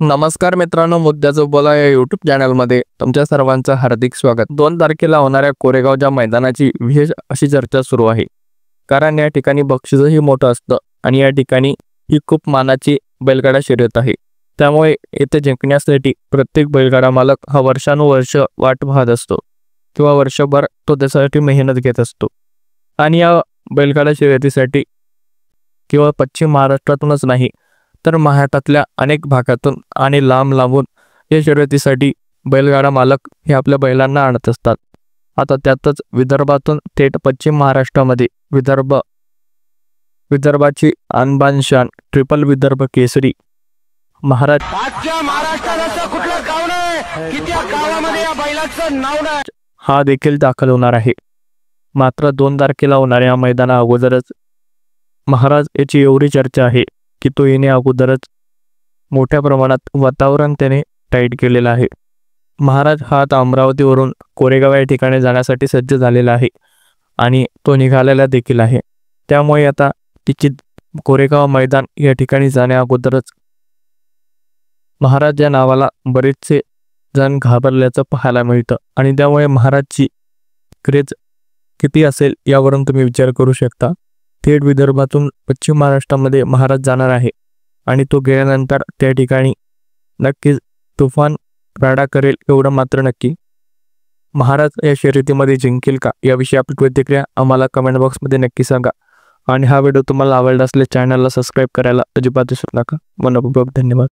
नमस्कार मित्रांनो, मुद्द्याचं बोला या यूट्यूब चॅनलमध्ये तुमच्या सर्वांचं हार्दिक स्वागत। 2 तारखेला होणाऱ्या कोरेगावच्या मैदानाची विशेष अशी चर्चा सुरू आहे, कारण या ठिकाणी बक्षीसही मोठं असतं आणि या ठिकाणी ही खूप मानाची बैलगाडा शर्यत आहे। त्यामुळे येथे जिंकण्यासाठी प्रत्येक बैलगाडा मालक हा वर्षानुवर्ष वाट पाहत असतो किंवा वर्षभर तो त्यासाठी मेहनत घेत असतो। आणि या बैलगाडा शर्यतीसाठी केवळ पश्चिम महाराष्ट्रातूनच नाही तर महाराष्ट्रातल्या अनेक भागातून आणि लांब लांबून या शर्यतीसाठी बैलगाडा मालक हे आपल्या बैलांना आणत असतात। आता त्यातच विदर्भातून थेट पश्चिम महाराष्ट्रामध्ये विदर्भाची आणबान शान ट्रिपल विदर्भ केसरी महाराज हा देखील दाखल होणार आहे। मात्र 2 तारखेला होणाऱ्या या मैदाना अगोदरच महाराज याची एवढी चर्चा आहे की तो येणे अगोदरच मोठ्या प्रमाणात वातावरण त्याने टाईट केलेलं आहे। महाराज हा आता अमरावतीवरून कोरेगाव या ठिकाणी जाण्यासाठी सज्ज झालेला आहे आणि तो निघालेला देखील आहे। त्यामुळे आता तिची कोरेगाव मैदान या ठिकाणी जाण्या अगोदरच महाराज या नावाला बरेचसे जण घाबरल्याचं पाहायला मिळतं आणि त्यामुळे महाराजची क्रेज किती असेल यावरून तुम्ही विचार करू शकता। थेट विदर्भातून पश्चिम महाराष्ट्रामध्ये महाराज जाणार आहे आणि तो गेल्यानंतर त्या ठिकाणी नक्कीच तुफान राडा करेल एवढं मात्र नक्की। महाराज या शर्यतीमध्ये जिंकेल का याविषयी आपली प्रतिक्रिया आम्हाला कमेंट बॉक्समध्ये नक्की सांगा आणि हा व्हिडिओ तुम्हाला आवडला असल्यास चॅनलला सबस्क्राईब करायला अजिबात विसरू नका। मनपूर्वक धन्यवाद।